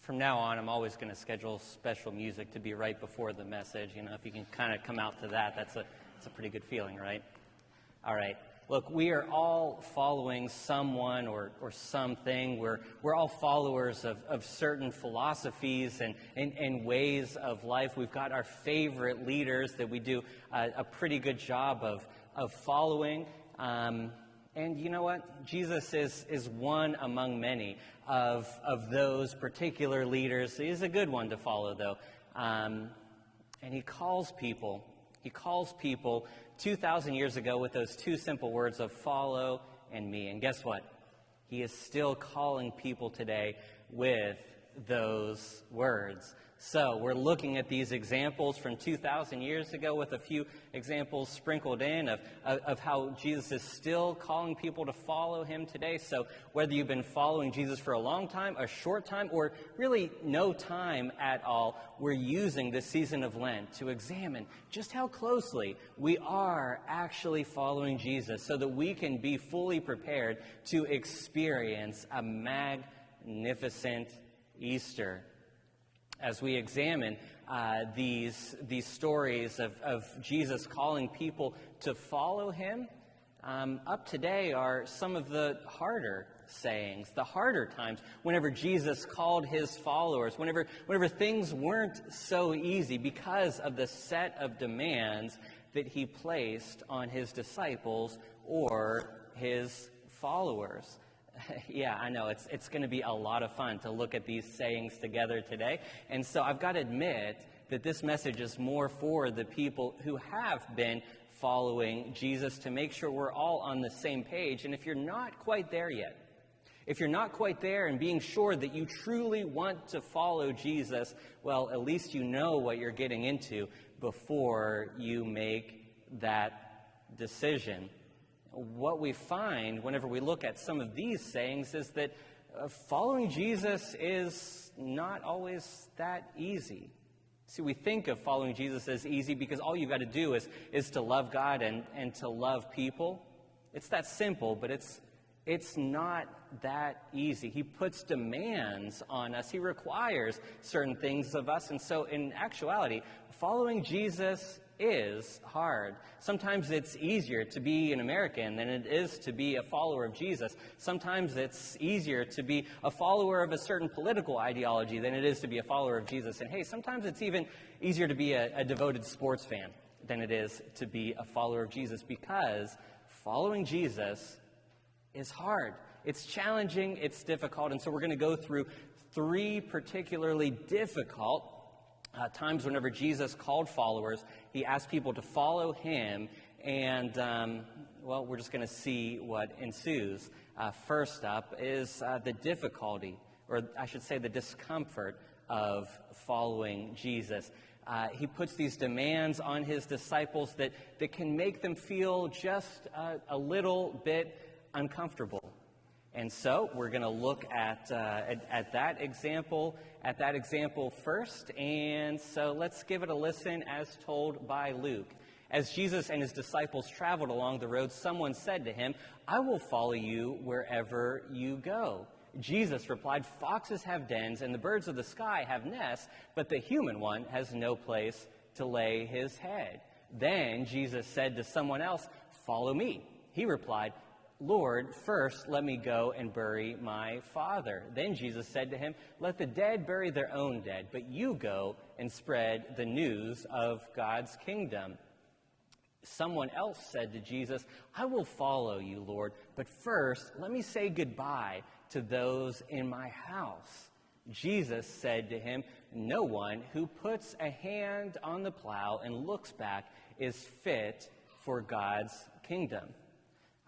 From now on, I'm always going to schedule special music to be right before the message. You know, if you can kind of come out to that, that's a pretty good feeling, right? All right. Look, we are all following someone or something. We're all followers of certain philosophies and ways of life. We've got our favorite leaders that we do a pretty good job of following. And you know what? Jesus is one among many of those particular leaders. He's a good one to follow, though. And he calls people 2,000 years ago with those two simple words of follow and me. And guess what? He is still calling people today with those words. So we're looking at these examples from 2,000 years ago with a few examples sprinkled in of how Jesus is still calling people to follow him today. So whether you've been following Jesus for a long time, a short time, or really no time at all, we're using this season of Lent to examine just how closely we are actually following Jesus so that we can be fully prepared to experience a magnificent Easter. As we examine these stories of Jesus calling people to follow him, up today are some of the harder sayings, the harder times, whenever Jesus called his followers, whenever things weren't so easy because of the set of demands that he placed on his disciples or his followers. Yeah, I know. It's going to be a lot of fun to look at these sayings together today. And so I've got to admit that this message is more for the people who have been following Jesus to make sure we're all on the same page. And if you're not quite there yet, if you're not quite there and being sure that you truly want to follow Jesus, well, at least you know what you're getting into before you make that decision. What we find whenever we look at some of these sayings is that following Jesus is not always that easy. See, we think of following Jesus as easy because all you've got to do is to love God and to love people. It's that simple, but it's not that easy. He puts demands on us. He requires certain things of us. And so in actuality, following Jesus is hard. Sometimes it's easier to be an American than it is to be a follower of Jesus. Sometimes it's easier to be a follower of a certain political ideology than it is to be a follower of Jesus. And hey, sometimes it's even easier to be a devoted sports fan than it is to be a follower of Jesus, because following Jesus is hard. It's challenging, it's difficult, and so we're going to go through three particularly difficult times whenever Jesus called followers. He asked people to follow him, and, well, we're just going to see what ensues. First up is the difficulty, or I should say the discomfort of following Jesus. He puts these demands on his disciples that can make them feel just a little bit uncomfortable. And so we're going to look at that example first. And so let's give it a listen as told by Luke. As Jesus and his disciples traveled along the road, someone said to him, "I will follow you wherever you go." Jesus replied, "Foxes have dens and the birds of the sky have nests, but the human one has no place to lay his head." Then Jesus said to someone else, "Follow me." He replied, "Lord, first let me go and bury my father." Then Jesus said to him, "Let the dead bury their own dead, but you go and spread the news of God's kingdom." Someone else said to Jesus, "I will follow you, Lord, but first let me say goodbye to those in my house." Jesus said to him, "No one who puts a hand on the plow and looks back is fit for God's kingdom."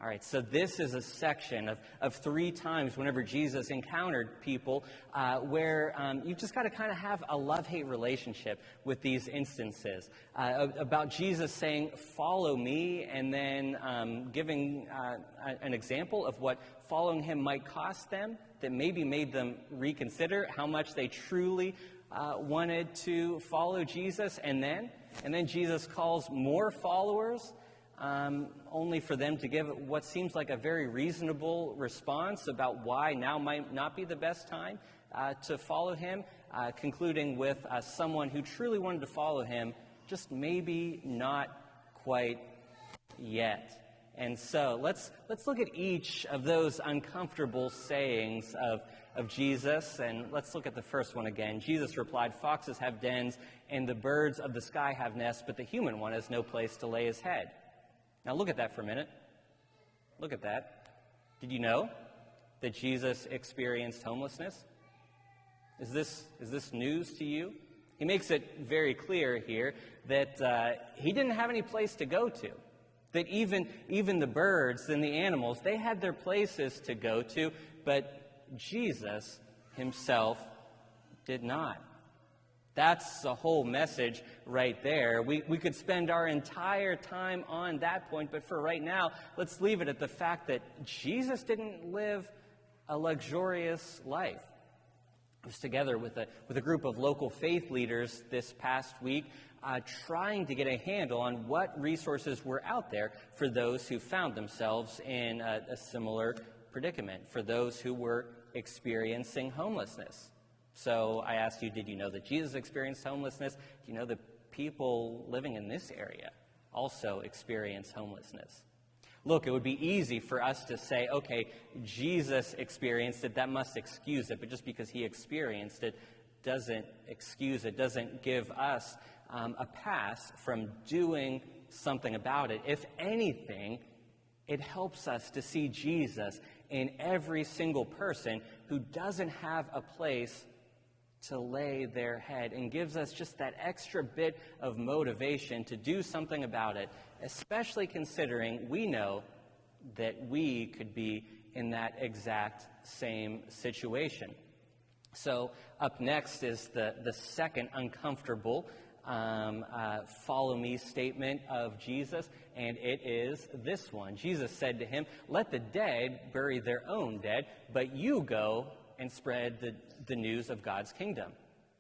All right, so this is a section of three times whenever Jesus encountered people where you've just got to kind of have a love-hate relationship with these instances. About Jesus saying, "Follow me," and then giving an example of what following him might cost them, that maybe made them reconsider how much they truly wanted to follow Jesus. And then Jesus calls more followers, only for them to give what seems like a very reasonable response about why now might not be the best time to follow him, concluding with someone who truly wanted to follow him, just maybe not quite yet. And so let's look at each of those uncomfortable sayings of Jesus, and let's look at the first one again. Jesus replied, "Foxes have dens, and the birds of the sky have nests, but the human one has no place to lay his head." Now look at that for a minute. Look at that. Did you know that Jesus experienced homelessness? Is this news to you? He makes it very clear here that he didn't have any place to go to. That even the birds and the animals, they had their places to go to, but Jesus himself did not. That's the whole message right there. We could spend our entire time on that point, but for right now, let's leave it at the fact that Jesus didn't live a luxurious life. I was together with a group of local faith leaders this past week, trying to get a handle on what resources were out there for those who found themselves in a similar predicament, for those who were experiencing homelessness. So I asked you, did you know that Jesus experienced homelessness? Do you know that people living in this area also experience homelessness? Look, it would be easy for us to say, okay, Jesus experienced it, that must excuse it. But just because he experienced it doesn't excuse it, doesn't give us a pass from doing something about it. If anything, it helps us to see Jesus in every single person who doesn't have a place to lay their head, and gives us just that extra bit of motivation to do something about it, especially considering we know that we could be in that exact same situation. So up next is the second uncomfortable follow me statement of Jesus, and it is this one. Jesus said to him, "Let the dead bury their own dead, but you go and spread the news of God's kingdom."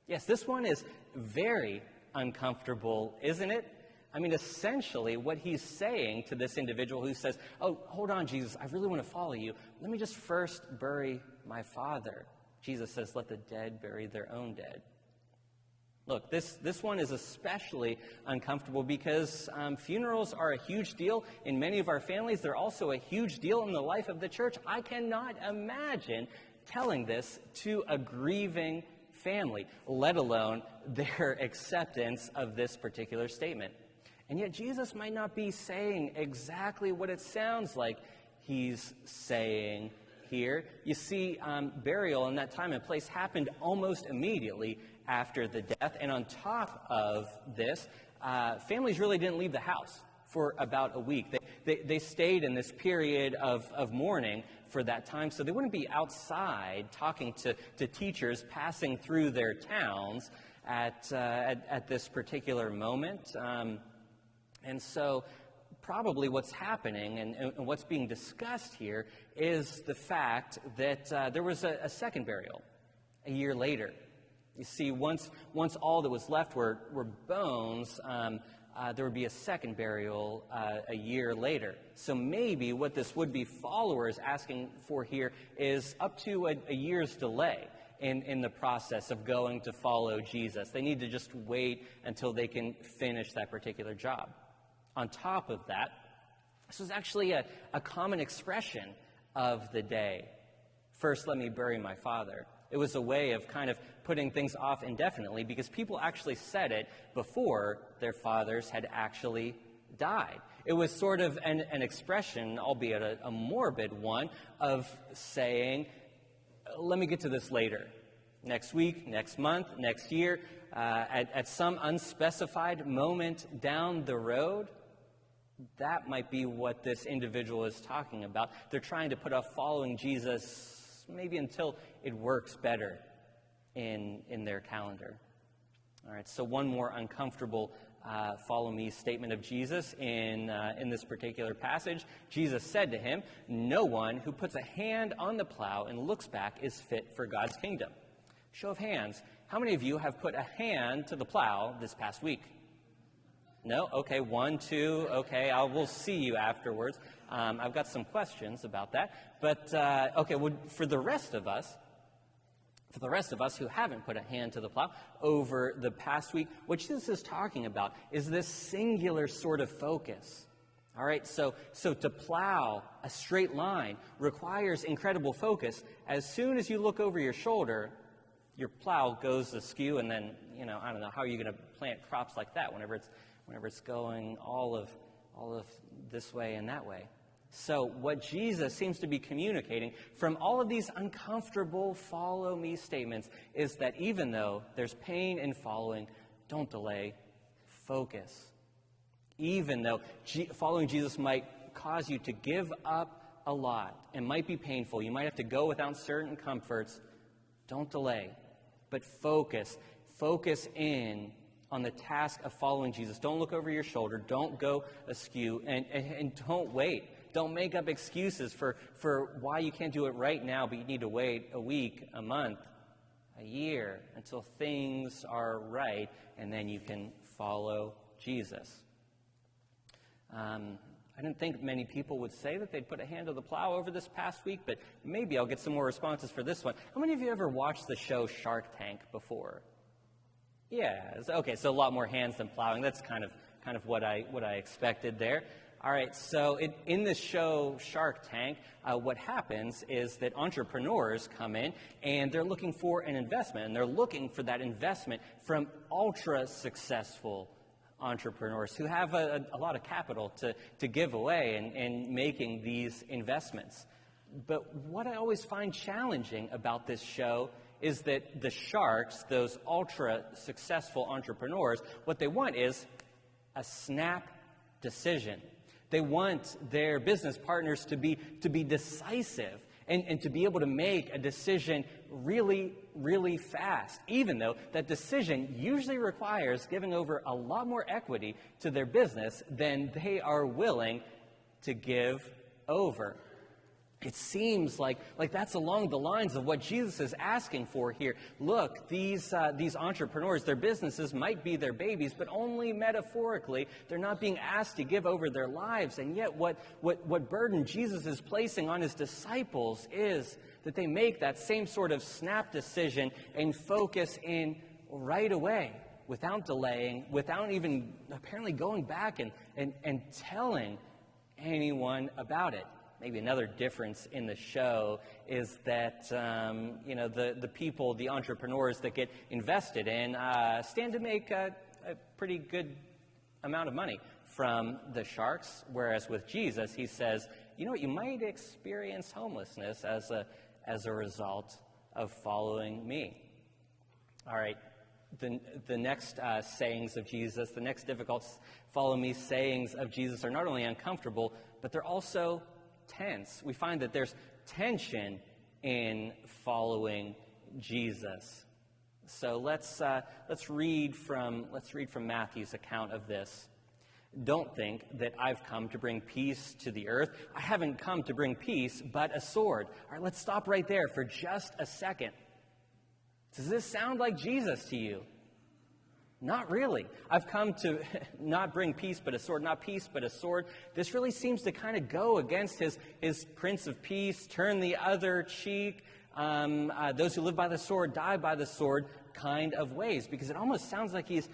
Yes, this one is very uncomfortable, isn't it? I mean, essentially what he's saying to this individual who says, "Oh, hold on, Jesus, I really want to follow you. Let me just first bury my father." Jesus says, "Let the dead bury their own dead." Look, this one is especially uncomfortable because funerals are a huge deal in many of our families. They're also a huge deal in the life of the church. I cannot imagine telling this to a grieving family, let alone their acceptance of this particular statement. And yet Jesus might not be saying exactly what it sounds like he's saying here. You see, burial in that time and place happened almost immediately after the death. And on top of this, families really didn't leave the house for about a week. They stayed in this period of mourning for that time, so they wouldn't be outside talking to teachers passing through their towns at this particular moment. And so probably what's happening and what's being discussed here is the fact that there was a second burial a year later. You see, once all that was left were bones, there would be a second burial a year later. So maybe what this would-be follower is asking for here is up to a year's delay in the process of going to follow Jesus. They need to just wait until they can finish that particular job. On top of that, this was actually a common expression of the day. "First, let me bury my father." It was a way of kind of putting things off indefinitely because people actually said it before their fathers had actually died. It was sort of an expression, albeit a morbid one, of saying, let me get to this later. Next week, next month, next year, at some unspecified moment down the road. That might be what this individual is talking about. They're trying to put off following Jesus maybe until it works better in their calendar. All right, so one more uncomfortable follow me statement of Jesus in this particular passage. Jesus said to him, "No one who puts a hand on the plow and looks back is fit for God's kingdom." Show of hands, how many of you have put a hand to the plow this past week? No? Okay, 1, 2, okay, we'll see you afterwards. I've got some questions about that. But, okay, well, for the rest of us, For the rest of us who haven't put a hand to the plow over the past week, what Jesus is talking about is this singular sort of focus. All right, so to plow a straight line requires incredible focus. As soon as you look over your shoulder, your plow goes askew, and then, I don't know, how are you going to plant crops like that whenever it's going all of this way and that way? So what Jesus seems to be communicating from all of these uncomfortable follow me statements is that even though there's pain in following, don't delay, focus. Even though following Jesus might cause you to give up a lot and might be painful, you might have to go without certain comforts, don't delay, but focus in on the task of following Jesus. Don't look over your shoulder, don't go askew, and don't wait. Don't make up excuses for why you can't do it right now, but you need to wait a week, a month, a year, until things are right, and then you can follow Jesus. I didn't think many people would say that they'd put a hand to the plow over this past week, but maybe I'll get some more responses for this one. How many of you ever watched the show Shark Tank before? Yeah, okay, so a lot more hands than plowing. That's kind of what I expected there. All right, so in this show, Shark Tank, what happens is that entrepreneurs come in and they're looking for an investment, and they're looking for that investment from ultra-successful entrepreneurs who have a lot of capital to give away in making these investments. But what I always find challenging about this show is that the sharks, those ultra-successful entrepreneurs, what they want is a snap decision. They want their business partners to be decisive and to be able to make a decision really, really fast, even though that decision usually requires giving over a lot more equity to their business than they are willing to give over. It seems like that's along the lines of what Jesus is asking for here. Look, these entrepreneurs, their businesses might be their babies, but only metaphorically. They're not being asked to give over their lives. And yet what burden Jesus is placing on his disciples is that they make that same sort of snap decision and focus in right away, without delaying, without even apparently going back and telling anyone about it. Maybe another difference in the show is that, the people, the entrepreneurs that get invested in stand to make a pretty good amount of money from the sharks, whereas with Jesus, he says, you might experience homelessness as a result of following me. All right, the next sayings of Jesus, the next difficult follow me sayings of Jesus are not only uncomfortable, but they're also tense. We find that there's tension in following Jesus. So let's read from Matthew's account of this. Don't think that I've come to bring peace to the earth. I haven't come to bring peace, but a sword. All right, let's stop right there for just a second. Does this sound like Jesus to you? Not really. I've come to not bring peace but a sword, not peace but a sword. This really seems to kind of go against his Prince of Peace, turn the other cheek, those who live by the sword die by the sword kind of ways, because it almost sounds like he's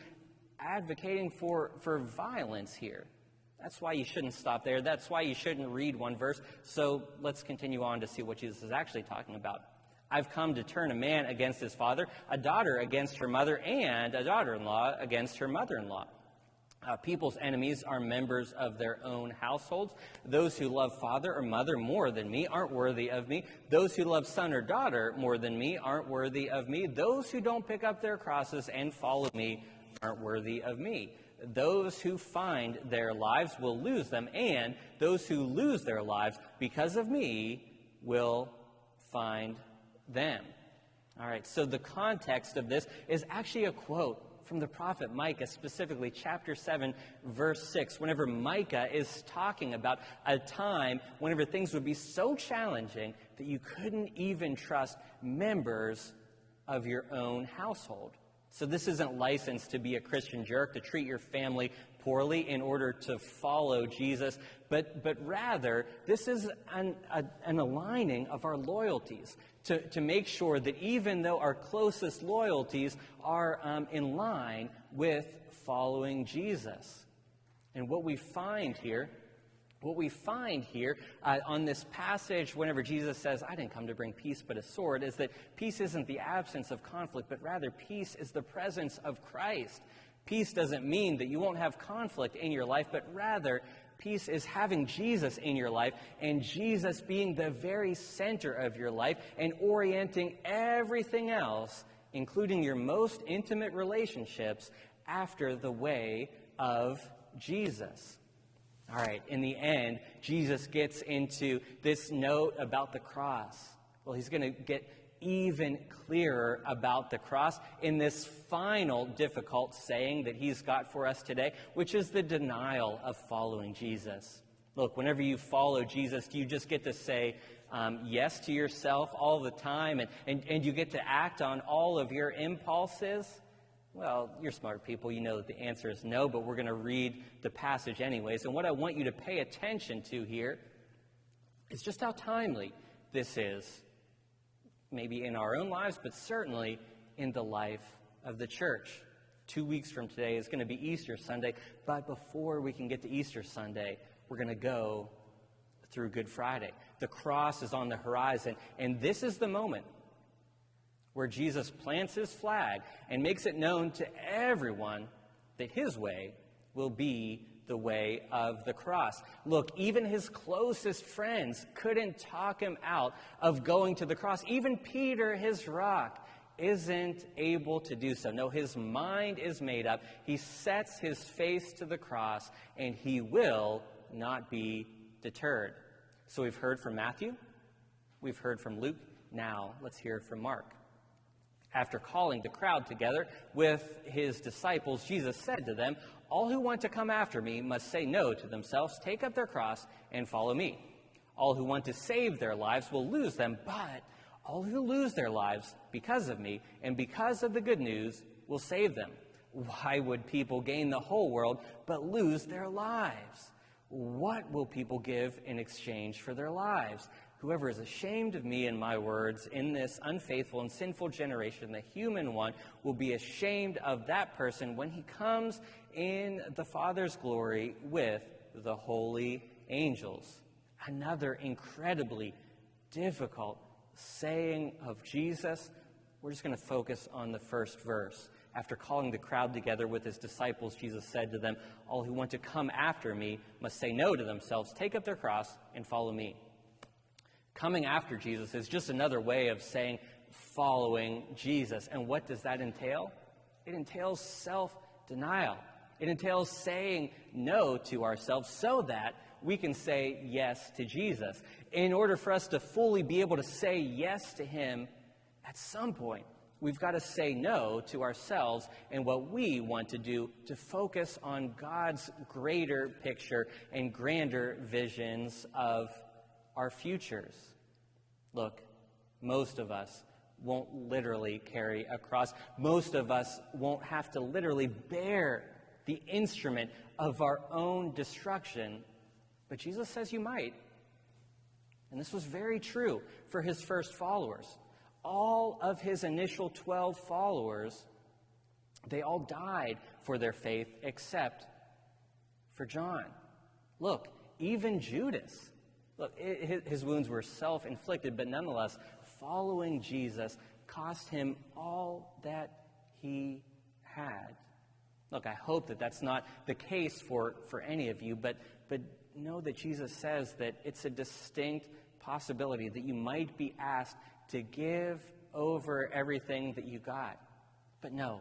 advocating for violence here. That's why you shouldn't stop there. That's why you shouldn't read one verse. So let's continue on to see what Jesus is actually talking about. I've come to turn a man against his father, a daughter against her mother, and a daughter-in-law against her mother-in-law. People's enemies are members of their own households. Those who love father or mother more than me aren't worthy of me. Those who love son or daughter more than me aren't worthy of me. Those who don't pick up their crosses and follow me aren't worthy of me. Those who find their lives will lose them, and those who lose their lives because of me will find them. All right, so the context of this is actually a quote from the prophet Micah, specifically chapter 7, verse 6, whenever Micah is talking about a time whenever things would be so challenging that you couldn't even trust members of your own household. So this isn't licensed to be a Christian jerk, to treat your family poorly in order to follow Jesus, but rather this is an aligning of our loyalties to make sure that even though our closest loyalties are in line with following Jesus. And what we find here on this passage, whenever Jesus says, I didn't come to bring peace but a sword, is that peace isn't the absence of conflict, but rather peace is the presence of Christ. Peace doesn't mean that you won't have conflict in your life, but rather peace is having Jesus in your life and Jesus being the very center of your life and orienting everything else, including your most intimate relationships, after the way of Jesus. All right, in the end, Jesus gets into this note about the cross. Well, he's going to get even clearer about the cross in this final difficult saying that he's got for us today, which is the denial of following Jesus. Look, whenever you follow Jesus, do you just get to say yes to yourself all the time and you get to act on all of your impulses? Well, you're smart people. You know that the answer is no, but we're going to read the passage anyways. And what I want you to pay attention to here is just how timely this is, maybe in our own lives, but certainly in the life of the church. 2 weeks from today is going to be Easter Sunday, but before we can get to Easter Sunday, we're going to go through Good Friday. The cross is on the horizon, and this is the moment where Jesus plants his flag and makes it known to everyone that his way will be the way of the cross. Look, even his closest friends couldn't talk him out of going to the cross. Even Peter, his rock, isn't able to do so. No, his mind is made up. He sets his face to the cross, and he will not be deterred. So we've heard from Matthew, we've heard from Luke, now let's hear from Mark. After calling the crowd together with his disciples, Jesus said to them, all who want to come after me must say no to themselves, take up their cross, and follow me. All who want to save their lives will lose them, but all who lose their lives because of me and because of the good news will save them. Why would people gain the whole world but lose their lives? What will people give in exchange for their lives? Whoever is ashamed of me and my words in this unfaithful and sinful generation, the human one, will be ashamed of that person when he comes in the Father's glory with the holy angels. Another incredibly difficult saying of Jesus. We're just going to focus on the first verse. After calling the crowd together with his disciples, Jesus said to them, all who want to come after me must say no to themselves, take up their cross, and follow me. Coming after Jesus is just another way of saying following Jesus. And what does that entail? It entails self-denial. It entails saying no to ourselves so that we can say yes to Jesus. In order for us to fully be able to say yes to him, at some point, we've got to say no to ourselves and what we want to do to focus on God's greater picture and grander visions of our futures. Look, most of us won't literally carry a cross. Most of us won't have to literally bear the instrument of our own destruction. But Jesus says you might. And this was very true for his first followers. All of his initial 12 followers, they all died for their faith except for John. Look, even Judas. Look, his wounds were self-inflicted, but nonetheless, following Jesus cost him all that he had. Look, I hope that that's not the case for any of you, but know that Jesus says that it's a distinct possibility that you might be asked to give over everything that you got. But know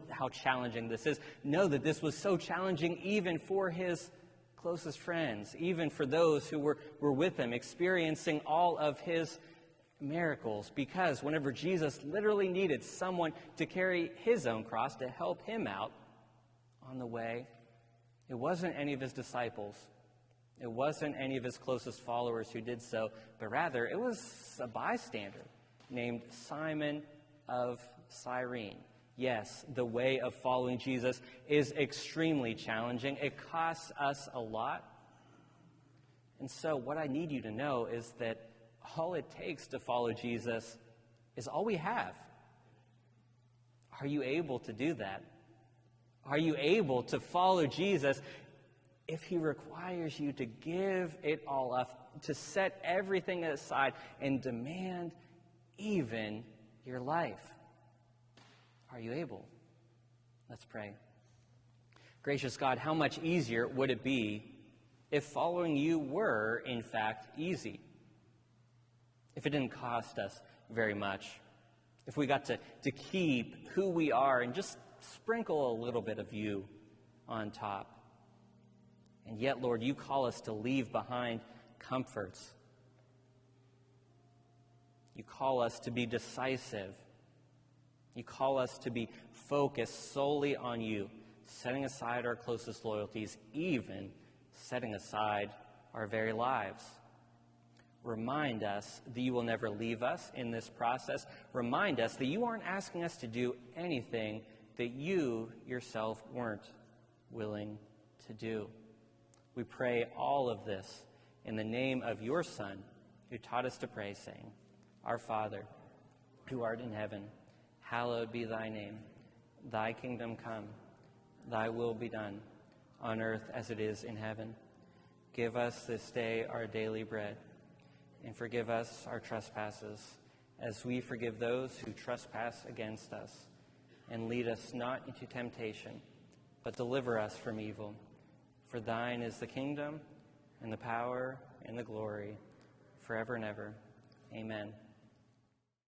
how challenging this is. Know that this was so challenging even for his closest friends, even for those who were with him, experiencing all of his miracles, because whenever Jesus literally needed someone to carry his own cross to help him out on the way, it wasn't any of his disciples, it wasn't any of his closest followers who did so, but rather it was a bystander named Simon of Cyrene. Yes, the way of following Jesus is extremely challenging. It costs us a lot. And so what I need you to know is that all it takes to follow Jesus is all we have. Are you able to do that? Are you able to follow Jesus if he requires you to give it all up, to set everything aside and demand even your life? Are you able? Let's pray. Gracious God, how much easier would it be if following you were, in fact, easy? If it didn't cost us very much? If we got to keep who we are and just sprinkle a little bit of you on top? And yet, Lord, you call us to leave behind comforts. You call us to be decisive. You call us to be focused solely on you, setting aside our closest loyalties, even setting aside our very lives. Remind us that you will never leave us in this process. Remind us that you aren't asking us to do anything that you yourself weren't willing to do. We pray all of this in the name of your Son, who taught us to pray, saying, Our Father, who art in heaven, hallowed be thy name. Thy kingdom come, thy will be done, on earth as it is in heaven. Give us this day our daily bread, and forgive us our trespasses, as we forgive those who trespass against us. And lead us not into temptation, but deliver us from evil. For thine is the kingdom, and the power, and the glory, forever and ever. Amen.